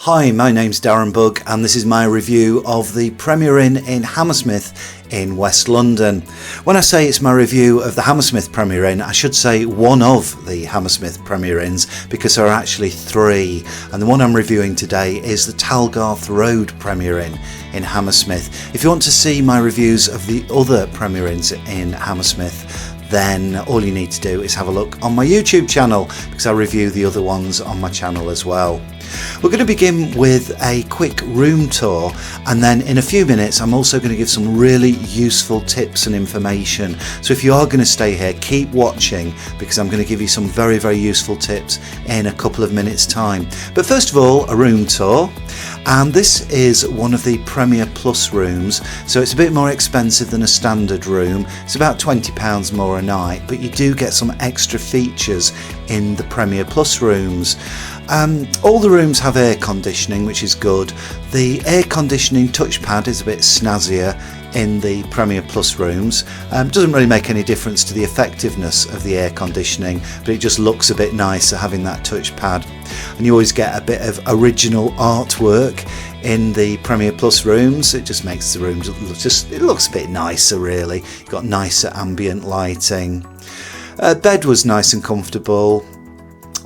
Hi, my name's Darren Bugg and this is my review of the Premier Inn in Hammersmith in West London. When I say it's my review of the Hammersmith Premier Inn, I should say one of the Hammersmith Premier Inns because there are actually three, and the one I'm reviewing today is the Talgarth Road Premier Inn in Hammersmith. If you want to see my reviews of the other Premier Inns in Hammersmith, then all you need to do is have a look on my YouTube channel because I review the other ones on my channel as well. We're going to begin with a quick room tour, and then in a few minutes I'm also going to give some really useful tips and information. So if you are going to stay here, keep watching because I'm going to give you some very useful tips in a couple of minutes time. But first of all, a room tour, and this is one of the Premier Plus rooms, so it's a bit more expensive than a standard room. It's about £20 more a night, but you do get some extra features in the Premier Plus rooms. All the rooms have air conditioning, which is good. The air conditioning touchpad is a bit snazzier in the Premier Plus rooms. Doesn't really make any difference to the effectiveness of the air conditioning, but it just looks a bit nicer having that touchpad. And you always get a bit of original artwork in the Premier Plus rooms. It just makes the rooms it looks a bit nicer really. You've got nicer ambient lighting. Bed was nice and comfortable.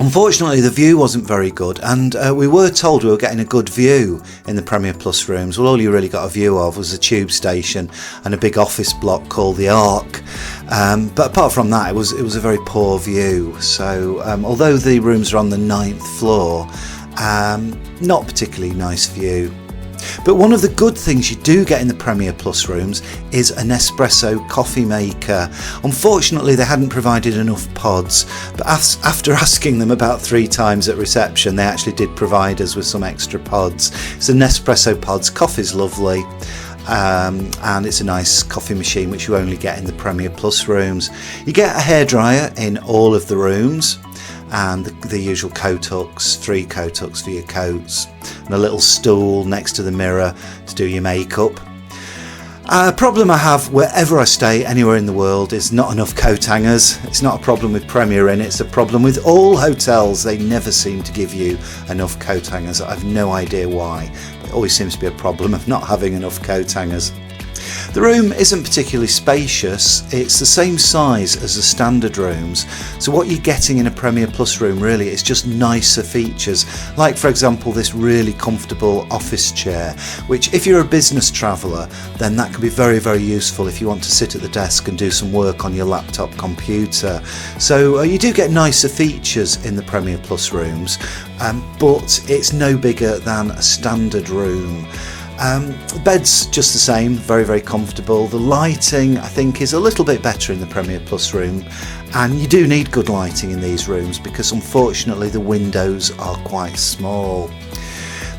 Unfortunately, the view wasn't very good, and we were told we were getting a good view in the Premier Plus rooms. Well, all you really got a view of was a tube station and a big office block called the Arc. But apart from that, it was a very poor view. So although the rooms are on the 9th floor, not particularly nice view. But one of the good things you do get in the Premier Plus rooms is an espresso coffee maker. Unfortunately, they hadn't provided enough pods, but after asking them about 3 times at reception, they actually did provide us with some extra pods. It's an Nespresso pods, coffee's lovely. And it's a nice coffee machine which you only get in the Premier Plus rooms. You get a hairdryer in all of the rooms, and the usual coat hooks, 3 coat hooks for your coats, and a little stool next to the mirror to do your makeup. A problem I have wherever I stay anywhere in the world is not enough coat hangers. It's not a problem with Premier Inn, it's a problem with all hotels. They never seem to give you enough coat hangers. I've no idea why. It always seems to be a problem of not having enough coat hangers. The room isn't particularly spacious. It's the same size as the standard rooms, so what you're getting in a Premier Plus room really is just nicer features, like for example this really comfortable office chair, which if you're a business traveller then that can be very useful if you want to sit at the desk and do some work on your laptop computer. So you do get nicer features in the Premier Plus rooms, but it's no bigger than a standard room. The bed's just the same, very comfortable. The lighting I think is a little bit better in the Premier Plus room, and you do need good lighting in these rooms because unfortunately the windows are quite small.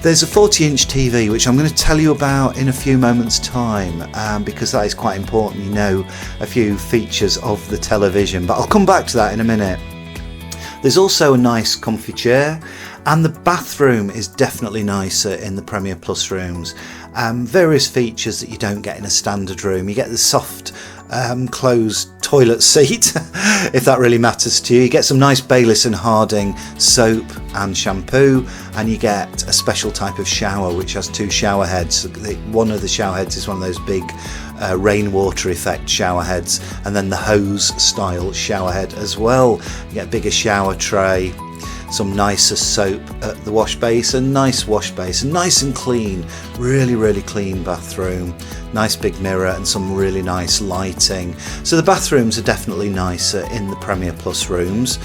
There's a 40-inch TV which I'm going to tell you about in a few moments time, because that is quite important. You know a few features of the television, but I'll come back to that in a minute. There's also a nice comfy chair, and the bathroom is definitely nicer in the Premier Plus rooms. Various features that you don't get in a standard room. You get the soft closed toilet seat, if that really matters to you. You get some nice Bayliss and Harding soap and shampoo, and you get a special type of shower which has 2 shower heads. One of the shower heads is one of those big rainwater effect shower heads, and then the hose style shower head as well. You get a bigger shower tray, some nicer soap at the wash basin, nice wash basin, nice and clean, really clean bathroom, nice big mirror and some really nice lighting. So the bathrooms are definitely nicer in the Premier Plus rooms.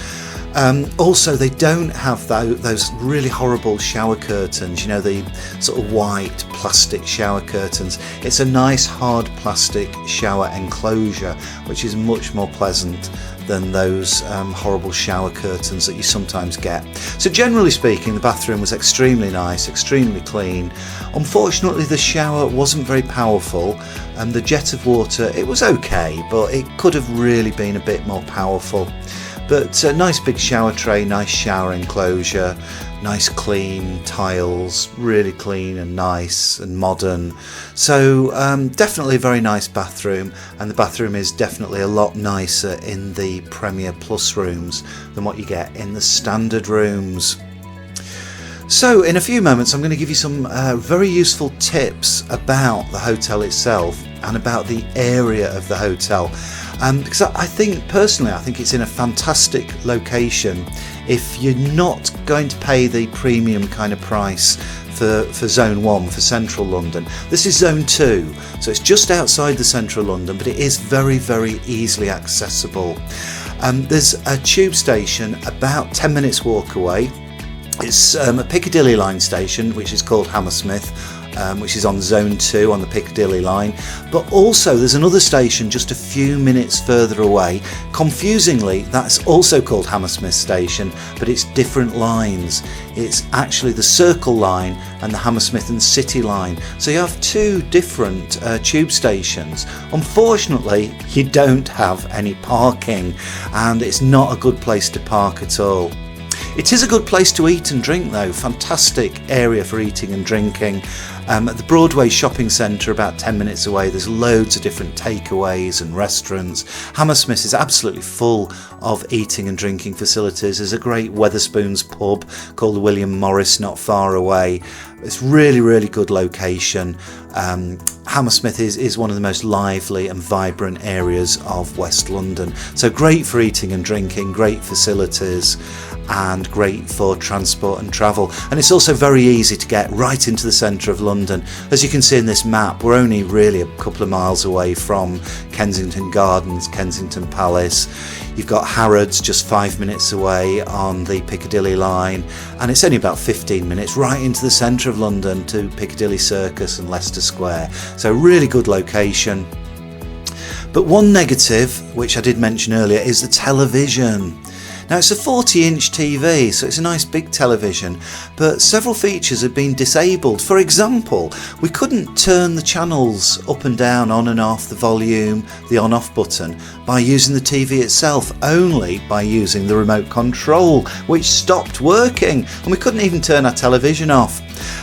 Also, they don't have those really horrible shower curtains, you know, the sort of white plastic shower curtains. It's a nice hard plastic shower enclosure, which is much more pleasant than those horrible shower curtains that you sometimes get. So generally speaking, the bathroom was extremely nice, extremely clean. Unfortunately, the shower wasn't very powerful, and the jet of water, it was okay, but it could have really been a bit more powerful. But a nice big shower tray, nice shower enclosure, nice clean tiles, really clean and nice and modern. So definitely a very nice bathroom, and the bathroom is definitely a lot nicer in the Premier Plus rooms than what you get in the standard rooms. So in a few moments I'm going to give you some very useful tips about the hotel itself and about the area of the hotel, because I think it's in a fantastic location if you're not going to pay the premium kind of price for Zone 1 for Central London. This is Zone 2, so it's just outside the Central London, but it is very, very easily accessible. There's a tube station about 10 minutes walk away. It's a Piccadilly line station, which is called Hammersmith, which is on Zone 2 on the Piccadilly line. But also there's another station just a few minutes further away. Confusingly, that's also called Hammersmith Station, but it's different lines. It's actually the Circle line and the Hammersmith and City line. So you have two different tube stations. Unfortunately, you don't have any parking, and it's not a good place to park at all. It is a good place to eat and drink though, fantastic area for eating and drinking. At the Broadway shopping centre about 10 minutes away there's loads of different takeaways and restaurants. Hammersmith is absolutely full of eating and drinking facilities. There's a great Wetherspoons pub called William Morris not far away. It's really, really good location. Hammersmith is one of the most lively and vibrant areas of West London. So great for eating and drinking, great facilities, and great for transport and travel. And it's also very easy to get right into the centre of London. As you can see in this map, we're only really a couple of miles away from Kensington Gardens, Kensington Palace. You've got Harrods just 5 minutes away on the Piccadilly line, and it's only about 15 minutes right into the centre of London to Piccadilly Circus and Leicester Square. So really good location. But one negative, which I did mention earlier, is the television. Now it's a 40-inch TV, so it's a nice big television, but several features have been disabled. For example, we couldn't turn the channels up and down, on and off, the volume, the on-off button, by using the TV itself, only by using the remote control, which stopped working, and we couldn't even turn our television off.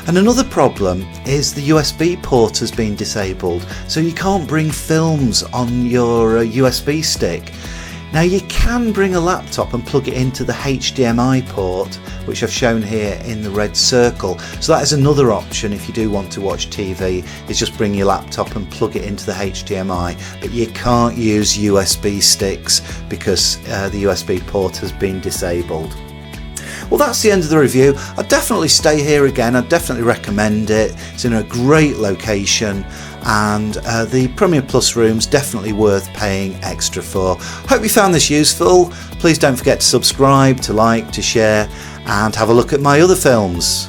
And another problem is the USB port has been disabled, so you can't bring films on your USB stick. Now you can bring a laptop and plug it into the HDMI port, which I've shown here in the red circle. So that is another option if you do want to watch TV, is just bring your laptop and plug it into the HDMI. But you can't use USB sticks because the USB port has been disabled. Well, that's the end of the review. I'd definitely stay here again. I'd definitely recommend it. It's in a great location, and the Premier Plus rooms definitely worth paying extra for. Hope you found this useful. Please don't forget to subscribe, to like, to share, and have a look at my other films.